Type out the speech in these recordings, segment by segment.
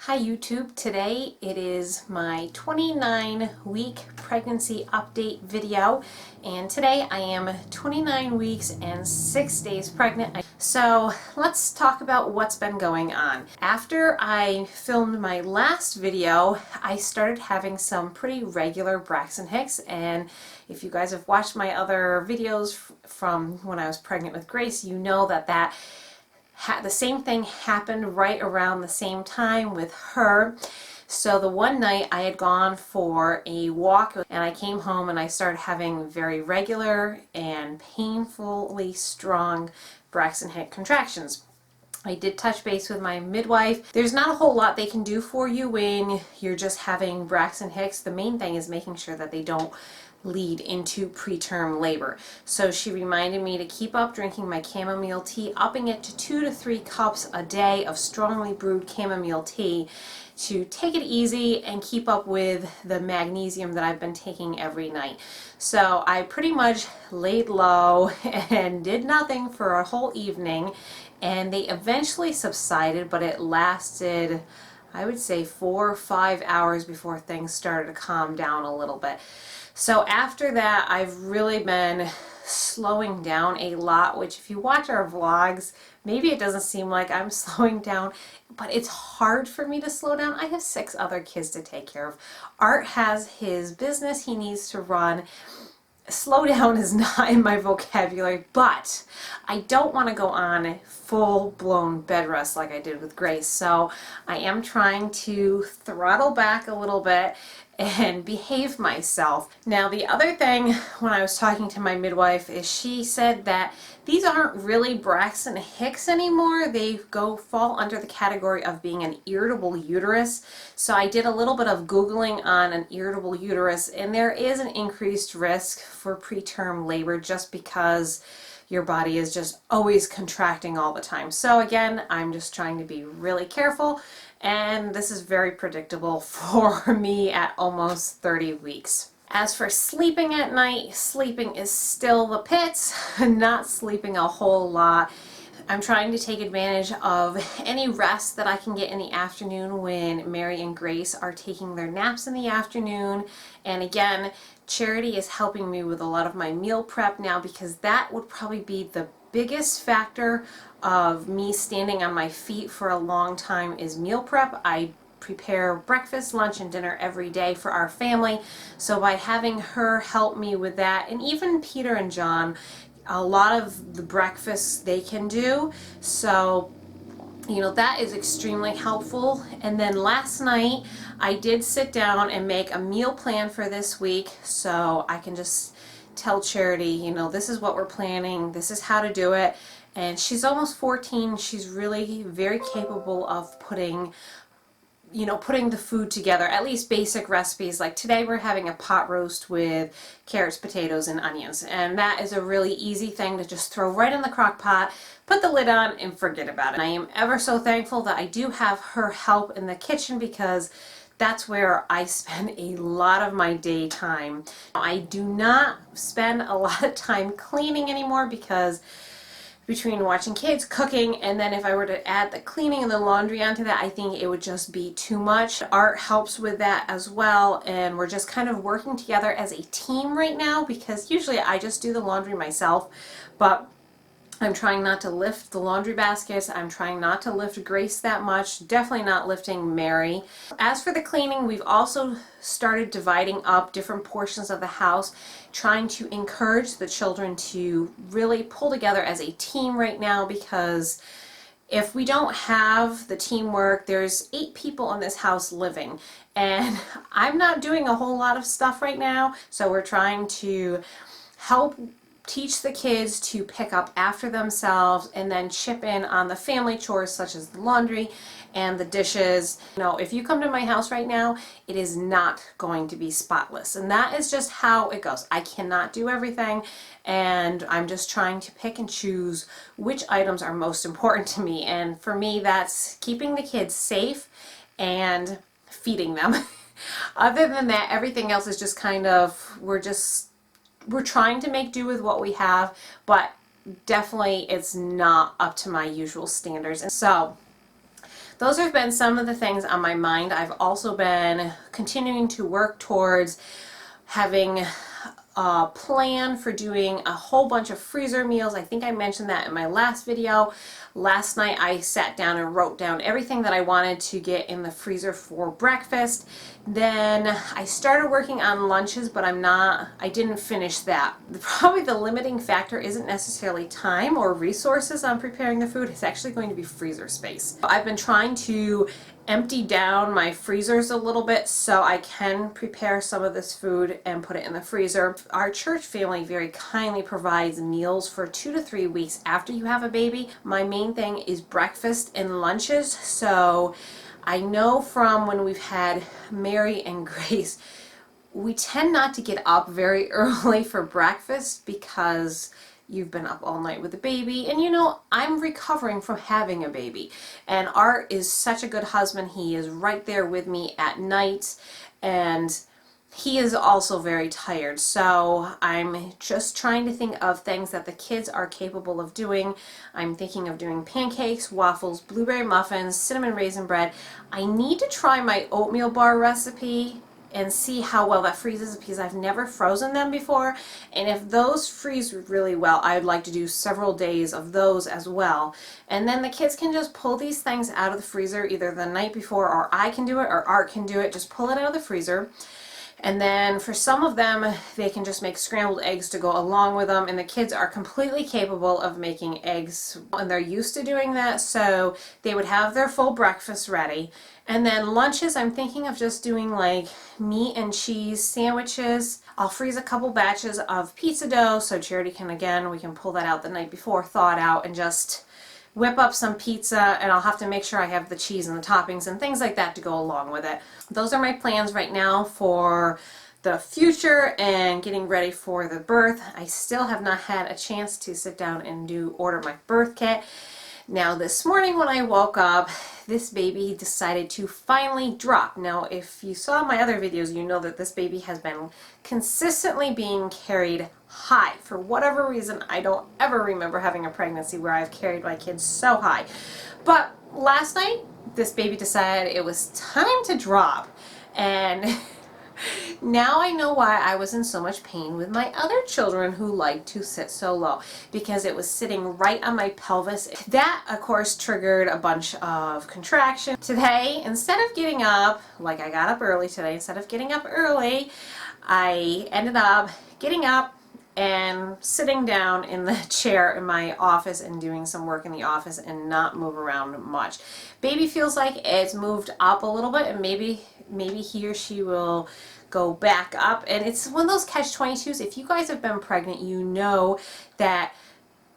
Hi YouTube, today it is my 29-week pregnancy update video, and today I am 29 weeks and 6 days pregnant. So let's talk about what's been going on. After I filmed my last video, I started having some pretty regular Braxton Hicks, and if you guys have watched my other videos from when I was pregnant with Grace, you know that the same thing happened right around the same time with her. So the one night I had gone for a walk and I came home and I started having very regular and painfully strong Braxton Hicks contractions. I did touch base with my midwife. There's not a whole lot they can do for you when you're just having Braxton Hicks. The main thing is making sure that they don't lead into preterm labor. So she reminded me to keep up drinking my chamomile tea, upping it to 2 to 3 cups a day of strongly brewed chamomile tea, to take it easy and keep up with the magnesium that I've been taking every night. So I pretty much laid low and did nothing for a whole evening, and they eventually subsided, but it lasted, I would say, 4 or 5 hours before things started to calm down a little bit. So after that, I've really been slowing down a lot, which if you watch our vlogs, maybe it doesn't seem like I'm slowing down, but it's hard for me to slow down. I have 6 other kids to take care of. Art has his business he needs to run. Slow down is not in my vocabulary, but I don't want to go on full-blown bed rest like I did with Grace. So I am trying to throttle back a little bit and behave myself. Now the other thing, when I was talking to my midwife, is she said that these aren't really Braxton Hicks anymore. They fall under the category of being an irritable uterus. So I did a little bit of Googling on an irritable uterus, and there is an increased risk for preterm labor just because your body is just always contracting all the time. So again, I'm just trying to be really careful, and this is very predictable for me at almost 30 weeks. As for sleeping at night, sleeping is still the pits, not sleeping a whole lot. I'm trying to take advantage of any rest that I can get in the afternoon when Mary and Grace are taking their naps in the afternoon. And again, Charity is helping me with a lot of my meal prep now, because that would probably be the biggest factor of me standing on my feet for a long time is meal prep. I prepare breakfast, lunch, and dinner every day for our family. So by having her help me with that, and even Peter and John, a lot of the breakfasts they can do. So, you know, that is extremely helpful. And then last night I did sit down and make a meal plan for this week, so I can just tell Charity, you know, this is what we're planning, this is how to do it. And she's almost 14. She's really very capable of putting the food together, at least basic recipes. Like today we're having a pot roast with carrots, potatoes, and onions, and that is a really easy thing to just throw right in the crock pot, put the lid on, and forget about it. And I am ever so thankful that I do have her help in the kitchen, because that's where I spend a lot of my daytime. I do not spend a lot of time cleaning anymore, because between watching kids, cooking, and then if I were to add the cleaning and the laundry onto that, I think it would just be too much. Art helps with that as well, and we're just kind of working together as a team right now, because usually I just do the laundry myself, but I'm trying not to lift the laundry baskets. I'm trying not to lift Grace that much. Definitely not lifting Mary. As for the cleaning, we've also started dividing up different portions of the house, trying to encourage the children to really pull together as a team right now, because if we don't have the teamwork, there's 8 people in this house living, and I'm not doing a whole lot of stuff right now, so we're trying to help teach the kids to pick up after themselves and then chip in on the family chores such as the laundry and the dishes. You know, if you come to my house right now, it is not going to be spotless, and that is just how it goes. I cannot do everything, and I'm just trying to pick and choose which items are most important to me, and for me that's keeping the kids safe and feeding them. Other than that, everything else is just kind of, we're trying to make do with what we have, but definitely it's not up to my usual standards. And so those have been some of the things on my mind. I've also been continuing to work towards having a plan for doing a whole bunch of freezer meals. I think I mentioned that in my last video. Last night I sat down and wrote down everything that I wanted to get in the freezer for breakfast. Then I started working on lunches, but I didn't finish that. Probably the limiting factor isn't necessarily time or resources on preparing the food. It's actually going to be freezer space. I've been trying to empty down my freezers a little bit so I can prepare some of this food and put it in the freezer. Our church family very kindly provides meals for 2 to 3 weeks after you have a baby. My main thing is breakfast and lunches, so I know from when we've had Mary and Grace, we tend not to get up very early for breakfast because you've been up all night with the baby, and you know, I'm recovering from having a baby, and Art is such a good husband. He is right there with me at night, and he is also very tired, so I'm just trying to think of things that the kids are capable of doing. I'm thinking of doing pancakes, waffles, blueberry muffins, cinnamon raisin bread. I need to try my oatmeal bar recipe and see how well that freezes, because I've never frozen them before, and if those freeze really well, I'd like to do several days of those as well. And then the kids can just pull these things out of the freezer either the night before, or I can do it, or Art can do it. Just pull it out of the freezer. And then for some of them, they can just make scrambled eggs to go along with them, and the kids are completely capable of making eggs, and they're used to doing that, so they would have their full breakfast ready. And then lunches, I'm thinking of just doing like meat and cheese sandwiches. I'll freeze a couple batches of pizza dough so Charity can, again, we can pull that out the night before, thaw it out, and just whip up some pizza, and I'll have to make sure I have the cheese and the toppings and things like that to go along with it. Those are my plans right now for the future and getting ready for the birth. I still have not had a chance to sit down and order my birth kit. Now this morning when I woke up, this baby decided to finally drop. Now if you saw my other videos, you know that this baby has been consistently being carried high. For whatever reason, I don't ever remember having a pregnancy where I've carried my kids so high. But last night, this baby decided it was time to drop. And now I know why I was in so much pain with my other children who like to sit so low, because it was sitting right on my pelvis. That, of course, triggered a bunch of contractions. Today, instead of getting up, like I got up early today, instead of getting up early, I ended up getting up and sitting down in the chair in my office and doing some work in the office and not move around much. Baby feels like it's moved up a little bit, and maybe he or she will go back up. And it's one of those catch-22s. If you guys have been pregnant, you know that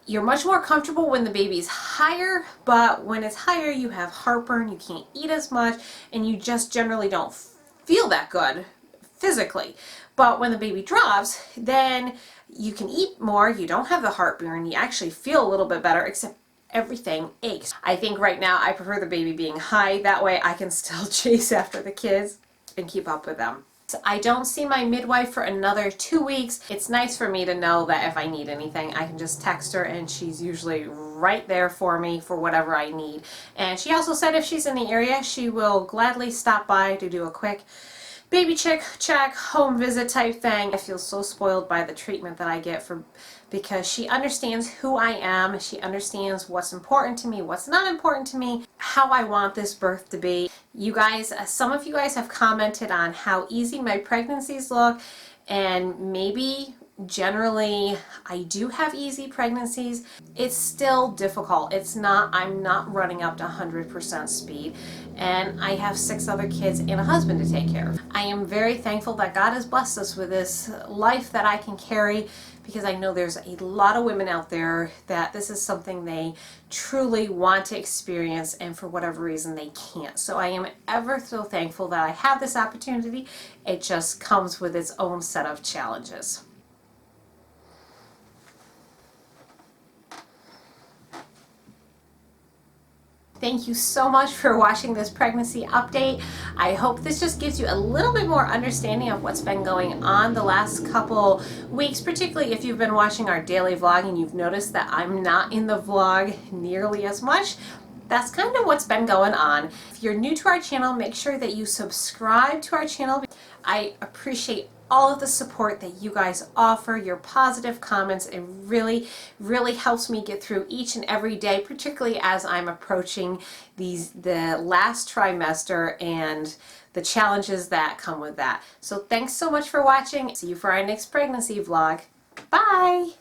you're much more comfortable when the baby's higher, but when it's higher, you have heartburn, you can't eat as much, and you just generally don't feel that good physically. But when the baby drops, then you can eat more, you don't have the heartburn, you actually feel a little bit better, except everything aches. I think right now I prefer the baby being high. That way I can still chase after the kids and keep up with them. So I don't see my midwife for another 2 weeks. It's nice for me to know that if I need anything, I can just text her, and she's usually right there for me for whatever I need. And she also said if she's in the area, she will gladly stop by to do a quick baby check, home visit type thing. I feel so spoiled by the treatment that I get because she understands who I am. She understands what's important to me, what's not important to me, how I want this birth to be. You guys, some of you guys have commented on how easy my pregnancies look, and maybe generally I do have easy pregnancies. It's still difficult. I'm not running up to 100% speed, and I have 6 other kids and a husband to take care of. I am very thankful that God has blessed us with this life that I can carry, because I know there's a lot of women out there that this is something they truly want to experience, and for whatever reason they can't. So I am ever so thankful that I have this opportunity. It just comes with its own set of challenges. Thank you so much for watching this pregnancy update. I hope this just gives you a little bit more understanding of what's been going on the last couple weeks, particularly if you've been watching our daily vlog and you've noticed that I'm not in the vlog nearly as much. that's kind of what's been going on. If you're new to our channel, make sure that you subscribe to our channel. I appreciate all of the support that you guys offer, your positive comments. It really, really helps me get through each and every day, particularly as I'm approaching the last trimester and the challenges that come with that. So thanks so much for watching. See you for our next pregnancy vlog. Bye!